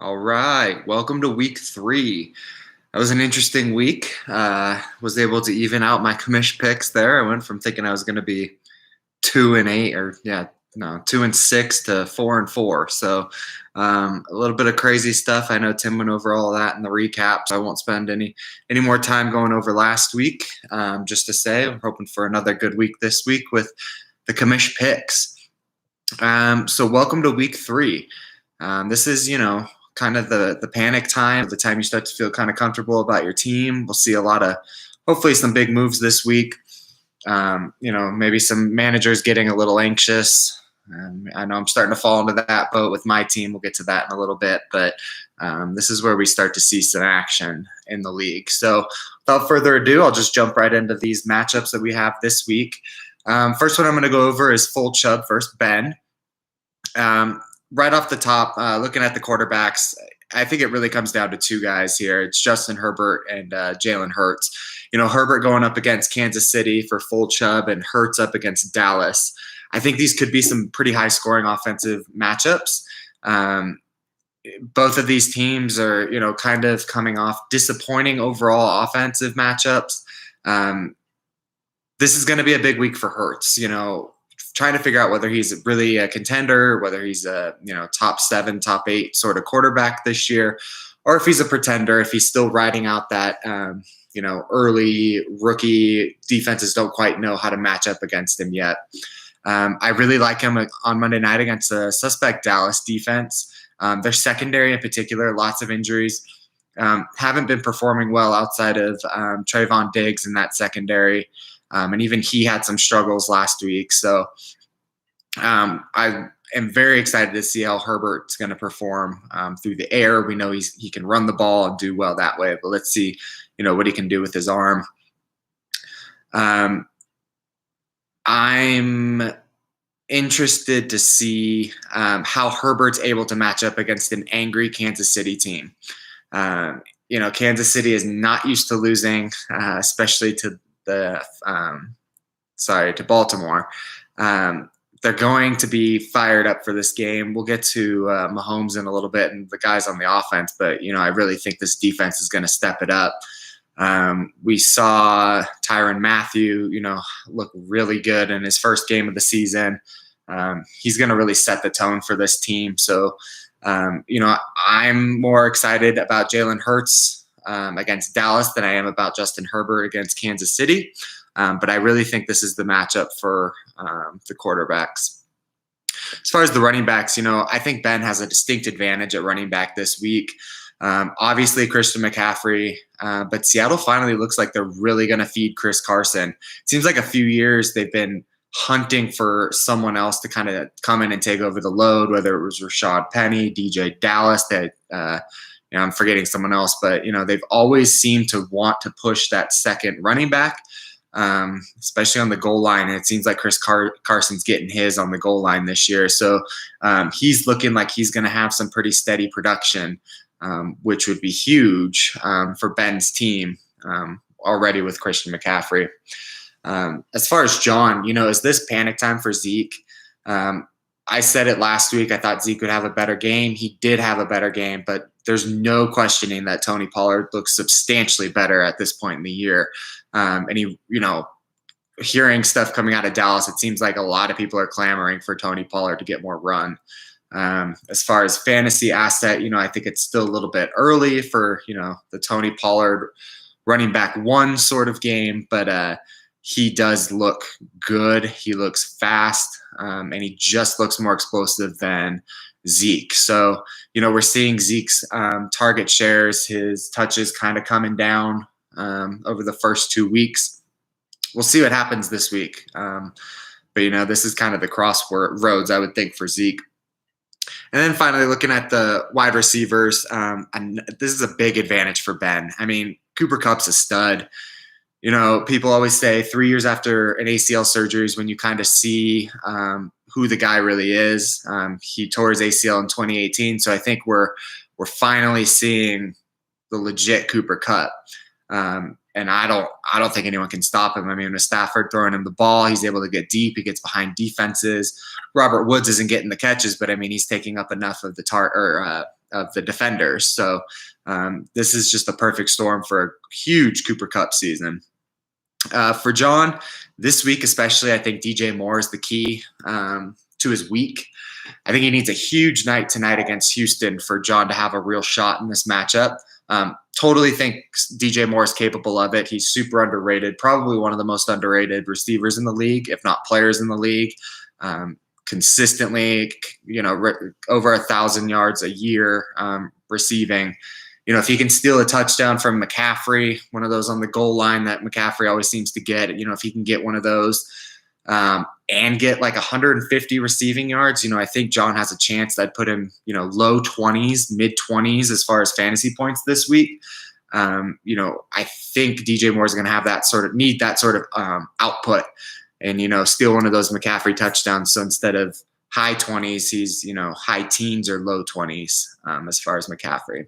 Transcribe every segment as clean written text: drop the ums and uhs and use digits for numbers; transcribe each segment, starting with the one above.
All right, welcome to week 3. That was an interesting week. Was able to even out my commish picks there. I went from thinking I was going to be 2-8, or 2-6 to 4-4. So a little bit of crazy stuff. I know Tim went over all of that in the recap, so I won't spend any more time going over last week. Just to say, I'm hoping for another good week this week with the commish picks. So welcome to week 3. This is, kind of the panic time, the time you start to feel kind of comfortable about your team. We'll see a lot of, hopefully, some big moves this week. Maybe some managers getting a little anxious. I know I'm starting to fall into that boat with my team. We'll get to that in a little bit, but this is where we start to see some action in the league. So without further ado, I'll just jump right into these matchups that we have this week. First one I'm going to go over is full Chubb versus Ben. Right off the top, looking at the quarterbacks, I think it really comes down to two guys here. It's Justin Herbert and Jalen Hurts. Herbert going up against Kansas City for full Chubb and Hurts up against Dallas. I think these could be some pretty high-scoring offensive matchups. Both of these teams are, kind of coming off disappointing overall offensive matchups. This is going to be a big week for Hurts. Trying to figure out whether he's really a contender, whether he's a top 7, top 8 sort of quarterback this year, or if he's a pretender, if he's still riding out that early rookie defenses don't quite know how to match up against him yet. I really like him on Monday night against a suspect Dallas defense. Their secondary in particular, lots of injuries, haven't been performing well outside of Trayvon Diggs in that secondary. And even he had some struggles last week. So I am very excited to see how Herbert's going to perform through the air. We know he can run the ball and do well that way, but let's see, what he can do with his arm. I'm interested to see how Herbert's able to match up against an angry Kansas City team. Kansas City is not used to losing, especially to Baltimore. They're going to be fired up for this game. We'll get to Mahomes in a little bit and the guys on the offense, but I really think this defense is going to step it up. We saw Tyrann Mathieu, look really good in his first game of the season. He's going to really set the tone for this team. So, I'm more excited about Jalen Hurts against Dallas than I am about Justin Herbert against Kansas City. But I really think this is the matchup for the quarterbacks. As far as the running backs, I think Ben has a distinct advantage at running back this week. Obviously, Christian McCaffrey, but Seattle finally looks like they're really going to feed Chris Carson. It seems like a few years they've been hunting for someone else to kind of come in and take over the load, whether it was Rashad Penny, DJ Dallas, I'm forgetting someone else, but they've always seemed to want to push that second running back, especially on the goal line. And it seems like Chris Carson's getting his on the goal line this year. So he's looking like he's going to have some pretty steady production, which would be huge for Ben's team already with Christian McCaffrey. As far as John, is this panic time for Zeke? I said it last week. I thought Zeke would have a better game. He did have a better game, but there's no questioning that Tony Pollard looks substantially better at this point in the year. And he, hearing stuff coming out of Dallas, it seems like a lot of people are clamoring for Tony Pollard to get more run. As far as fantasy asset, I think it's still a little bit early for, the Tony Pollard running back 1 sort of game, but he does look good. He looks fast, and he just looks more explosive than Zeke. So, we're seeing Zeke's target shares, his touches kind of coming down over the first 2 weeks. We'll see what happens this week. But, this is kind of the crossroads, I would think, for Zeke. And then finally, looking at the wide receivers, and this is a big advantage for Ben. I mean, Cooper Kupp's a stud. People always say 3 years after an ACL surgery is when you kind of see who the guy really is. He tore his ACL in 2018, so I think we're finally seeing the legit Cooper Kupp. And I don't think anyone can stop him. I mean, with Stafford throwing him the ball, he's able to get deep. He gets behind defenses. Robert Woods isn't getting the catches, but I mean, he's taking up enough of the the defenders. So this is just a perfect storm for a huge Cooper Kupp season. For John, this week especially, I think DJ Moore is the key to his week. I think he needs a huge night tonight against Houston for John to have a real shot in this matchup. Totally think DJ Moore is capable of it. He's super underrated, probably one of the most underrated receivers in the league, if not players in the league. Consistently, over 1,000 yards a year receiving. If he can steal a touchdown from McCaffrey, one of those on the goal line that McCaffrey always seems to get, if he can get one of those and get like 150 receiving yards, I think John has a chance. I'd put him, low 20s, mid 20s as far as fantasy points this week. I think DJ Moore is going to have that sort of output and, steal one of those McCaffrey touchdowns. So instead of high 20s, he's, high teens or low 20s as far as McCaffrey.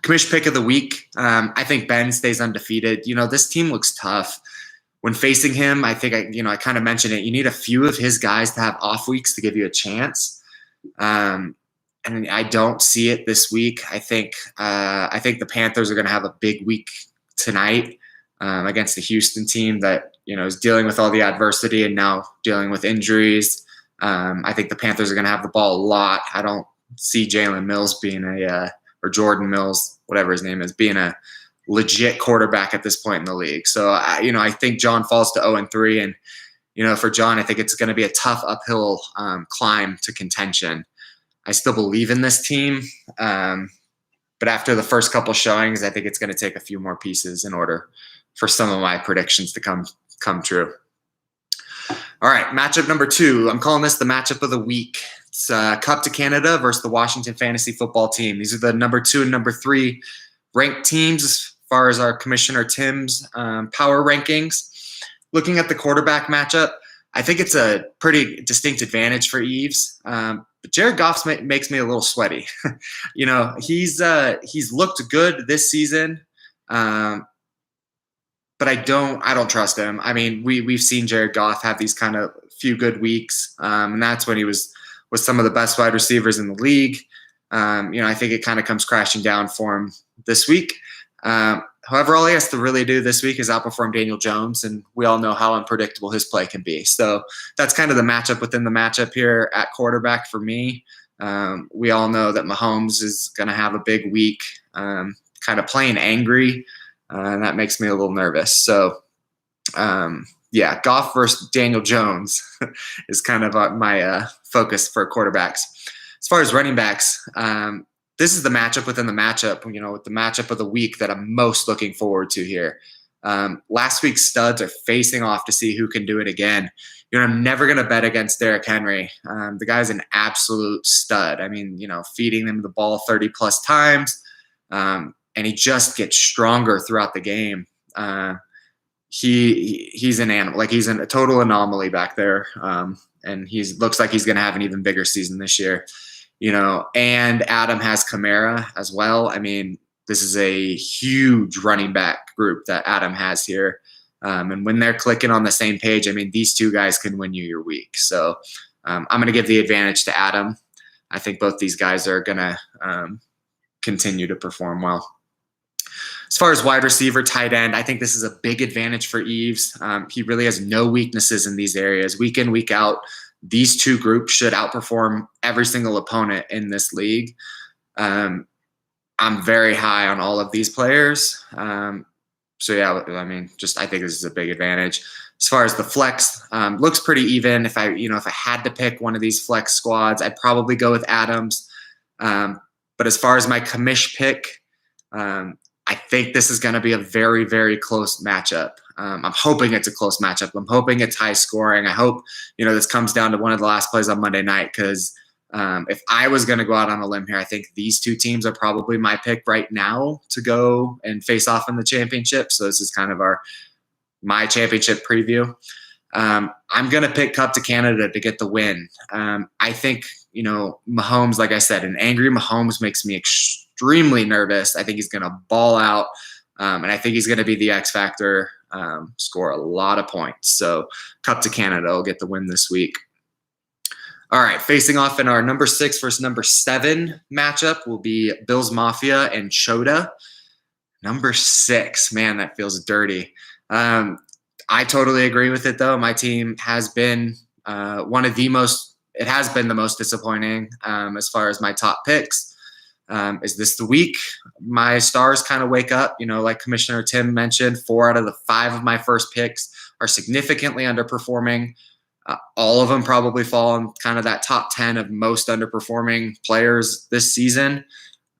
Commish pick of the week. I think Ben stays undefeated. This team looks tough. When facing him, I think I kind of mentioned it. You need a few of his guys to have off weeks to give you a chance. And I don't see it this week. I think the Panthers are going to have a big week tonight against the Houston team that is dealing with all the adversity and now dealing with injuries. I think the Panthers are going to have the ball a lot. I don't see Jalen Mills being or Jordan Mills, whatever his name is, being a legit quarterback at this point in the league. So, I think John falls to 0-3. And, for John, I think it's going to be a tough uphill climb to contention. I still believe in this team. But after the first couple showings, I think it's going to take a few more pieces in order for some of my predictions to come true. All right, matchup number 2. I'm calling this the matchup of the week. It's Cup to Canada versus the Washington Fantasy Football Team. These are the number 2 and number 3 ranked teams as far as our Commissioner Tim's power rankings. Looking at the quarterback matchup, I think it's a pretty distinct advantage for Eves. But Jared Goff makes me a little sweaty. He's looked good this season, but I don't trust him. I mean, we've seen Jared Goff have these kind of few good weeks, and that's when he was some of the best wide receivers in the league. I think it kind of comes crashing down for him this week. However, all he has to really do this week is outperform Daniel Jones, and we all know how unpredictable his play can be. So that's kind of the matchup within the matchup here at quarterback for me. We all know that Mahomes is going to have a big week, kind of playing angry, and that makes me a little nervous. So, Goff versus Daniel Jones is kind of my focus for quarterbacks. As far as running backs, this is the matchup within the matchup, with the matchup of the week that I'm most looking forward to here. Last week's studs are facing off to see who can do it again. I'm never going to bet against Derrick Henry. The guy's an absolute stud. I mean, feeding him the ball 30 plus times, and he just gets stronger throughout the game. He's an animal. Like, he's a total anomaly back there. And looks like he's going to have an even bigger season this year. And Adam has Kamara as well. I mean, this is a huge running back group that Adam has here. And when they're clicking on the same page, I mean, these two guys can win you your week. So I'm going to give the advantage to Adam. I think both these guys are going to continue to perform well. As far as wide receiver, tight end, I think this is a big advantage for Eves. He really has no weaknesses in these areas. Week in, week out, these two groups should outperform every single opponent in this league. I'm very high on all of these players. I think this is a big advantage. As far as the flex, looks pretty even. If I had to pick one of these flex squads, I'd probably go with Adams. But as far as my commish pick, I think this is going to be a very, very close matchup. I'm hoping it's a close matchup. I'm hoping it's high scoring. I hope, this comes down to one of the last plays on Monday night, because if I was going to go out on a limb here, I think these two teams are probably my pick right now to go and face off in the championship. So this is kind of my championship preview. I'm going to pick Cup to Canada to get the win. I think, Mahomes, like I said, an angry Mahomes makes me extremely nervous. I think he's going to ball out, and I think he's going to be the X factor, score a lot of points. So Cup to Canada will get the win this week. All right, facing off in our number 6 versus number 7 matchup will be Bills Mafia and Chota. Number 6, man, that feels dirty. I totally agree with it, though. My team has been it has been the most disappointing as far as my top picks. Is this the week my stars kind of wake up? Like Commissioner Tim mentioned, 4 out of the 5 of my first picks are significantly underperforming. All of them probably fall in kind of that top 10 of most underperforming players this season.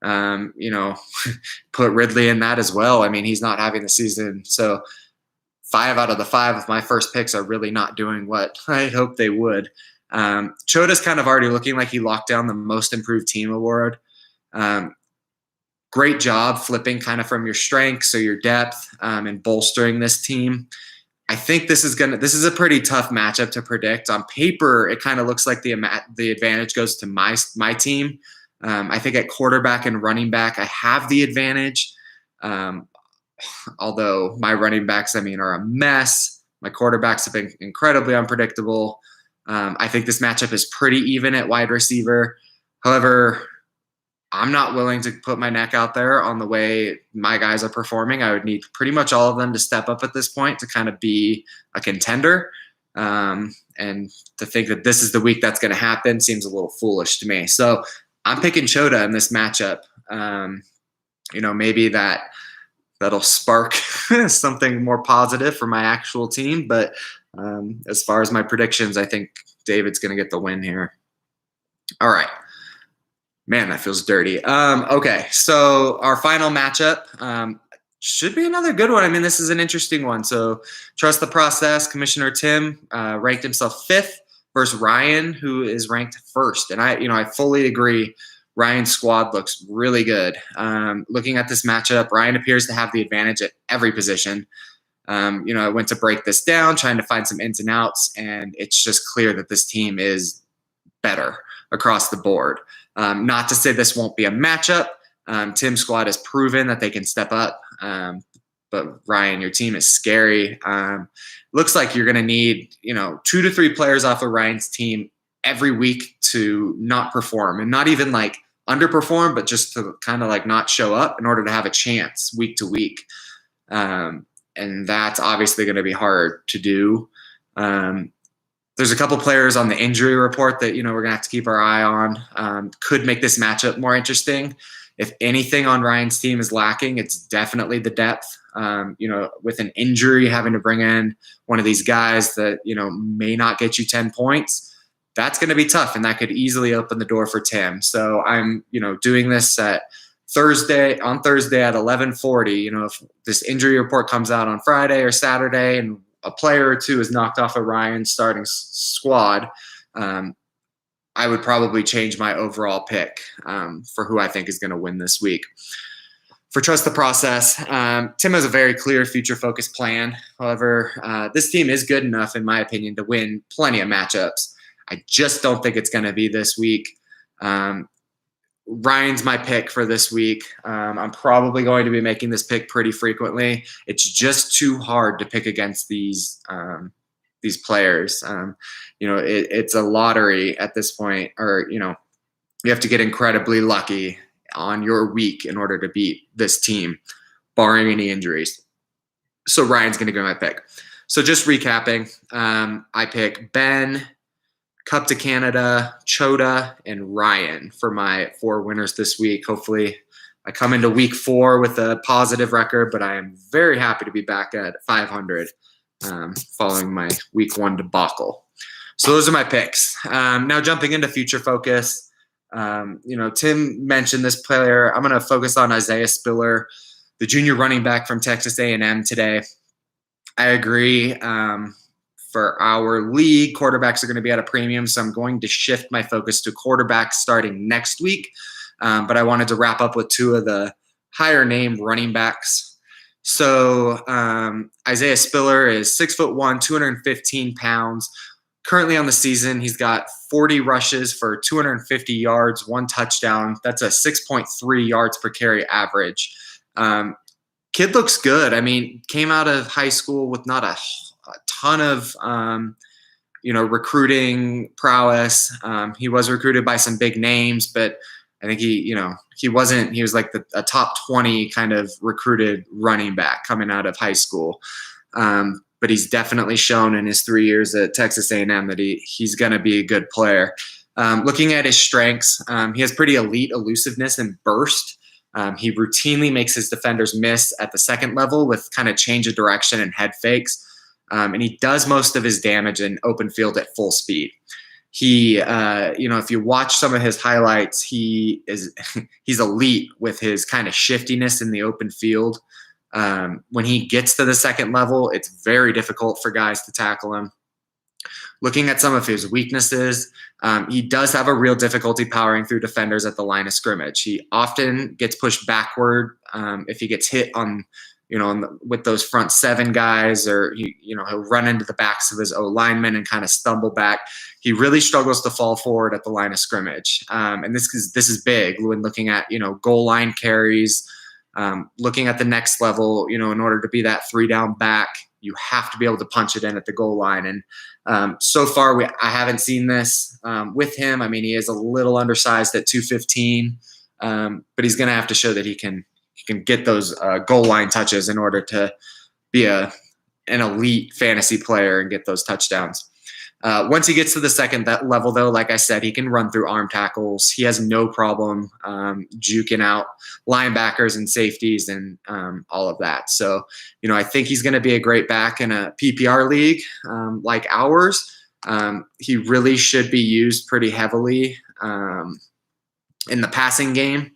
Put Ridley in that as well. I mean, he's not having the season. So 5 out of the 5 of my first picks are really not doing what I hoped they would. Chota's kind of already looking like he locked down the most improved team award. Great job flipping kind of from your strengths or your depth and bolstering this team. I think this is a pretty tough matchup to predict. On paper, it kind of looks like the advantage goes to my team. I think at quarterback and running back, I have the advantage. Although my running backs, are a mess. My quarterbacks have been incredibly unpredictable. I think this matchup is pretty even at wide receiver. However, I'm not willing to put my neck out there on the way my guys are performing. I would need pretty much all of them to step up at this point to kind of be a contender. And to think that this is the week that's going to happen seems a little foolish to me. So I'm picking Chota in this matchup. Maybe that'll spark something more positive for my actual team. But as far as my predictions, I think David's going to get the win here. All right. Man, that feels dirty. Okay, so our final matchup should be another good one. This is an interesting one. So trust the process. Commissioner Tim ranked himself 5th versus Ryan, who is ranked 1st. And I fully agree. Ryan's squad looks really good. Looking at this matchup, Ryan appears to have the advantage at every position. I went to break this down, trying to find some ins and outs, and it's just clear that this team is better across the board. Not to say this won't be a matchup. Tim's squad has proven that they can step up. But Ryan, your team is scary. Looks like you're going to need, 2 to 3 players off of Ryan's team every week to not perform, and not even like underperform, but just to kind of like not show up in order to have a chance week to week. And that's obviously going to be hard to do. There's a couple players on the injury report that, we're going to have to keep our eye on. Could make this matchup more interesting. If anything on Ryan's team is lacking, it's definitely the depth. With an injury, having to bring in one of these guys that, may not get you 10 points, that's going to be tough, and that could easily open the door for Tim. So I'm, doing this on Thursday at 11:40. If this injury report comes out on Friday or Saturday and a player or two is knocked off of Ryan's starting squad, I would probably change my overall pick for who I think is going to win this week. For trust the process, Tim has a very clear future-focused plan. However, this team is good enough, in my opinion, to win plenty of matchups. I just don't think it's going to be this week. Ryan's my pick for this week. I'm probably going to be making this pick pretty frequently. It's just too hard to pick against these players. It's a lottery at this point, or you have to get incredibly lucky on your week in order to beat this team, barring any injuries. So Ryan's going to go my pick. So just recapping, I pick Ben, Cup to Canada, Chota, and Ryan for my 4 winners this week. Hopefully I come into week 4 with a positive record, but I am very happy to be back at 500 following my week 1 debacle. So those are my picks. Now jumping into future focus, Tim mentioned this player. I'm going to focus on Isaiah Spiller, the junior running back from Texas A&M today. I agree. For our league, quarterbacks are going to be at a premium, so I'm going to shift my focus to quarterbacks starting next week. But I wanted to wrap up with 2 of the higher name running backs. So Isaiah Spiller is 6'1", 215 pounds. Currently on the season, he's got 40 rushes for 250 yards, 1 touchdown. That's a 6.3 yards per carry average. Kid looks good. Came out of high school with not a ton of, recruiting prowess. He was recruited by some big names, but I think he was like a top 20 kind of recruited running back coming out of high school. But he's definitely shown in his 3 years at Texas A&M that he's going to be a good player. Looking at his strengths, he has pretty elite elusiveness and burst. He routinely makes his defenders miss at the second level with kind of change of direction and head fakes. And he does most of his damage in open field at full speed. He, if you watch some of his highlights, he's elite with his kind of shiftiness in the open field. When he gets to the second level, it's very difficult for guys to tackle him. Looking at some of his weaknesses, he does have a real difficulty powering through defenders at the line of scrimmage. He often gets pushed backward if he gets hit with those front seven guys, or he'll run into the backs of his O linemen and kind of stumble back. He really struggles to fall forward at the line of scrimmage, and this is big when looking at goal line carries. Looking at the next level, in order to be that 3 down back, you have to be able to punch it in at the goal line. And so far, I haven't seen this with him. I mean, he is a little undersized at 215, but he's going to have to show that he can get those goal line touches in order to be an elite fantasy player and get those touchdowns. Once he gets to the second level, though, like I said, he can run through arm tackles. He has no problem juking out linebackers and safeties and all of that. So, I think he's going to be a great back in a PPR league like ours. He really should be used pretty heavily in the passing game.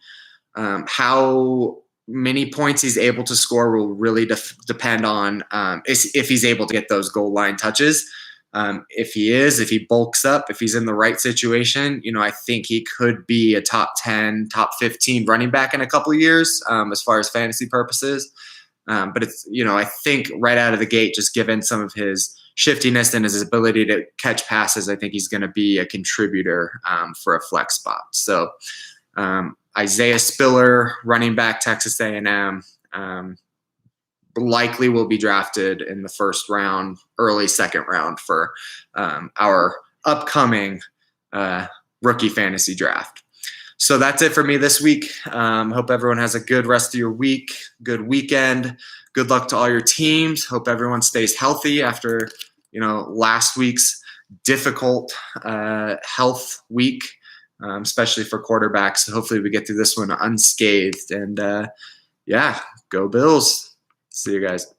How many points he's able to score will really depend on if he's able to get those goal line touches. If he bulks up, if he's in the right situation, I think he could be a top 10, top 15 running back in a couple of years as far as fantasy purposes. But it's, I think right out of the gate, just given some of his shiftiness and his ability to catch passes, I think he's going to be a contributor for a flex spot. So Isaiah Spiller, running back, Texas A&M, likely will be drafted in the first round, early second round for our upcoming rookie fantasy draft. So that's it for me this week. Hope everyone has a good rest of your week, good weekend. Good luck to all your teams. Hope everyone stays healthy after, last week's difficult health week, especially for quarterbacks. So hopefully we get through this one unscathed. And go Bills. See you guys.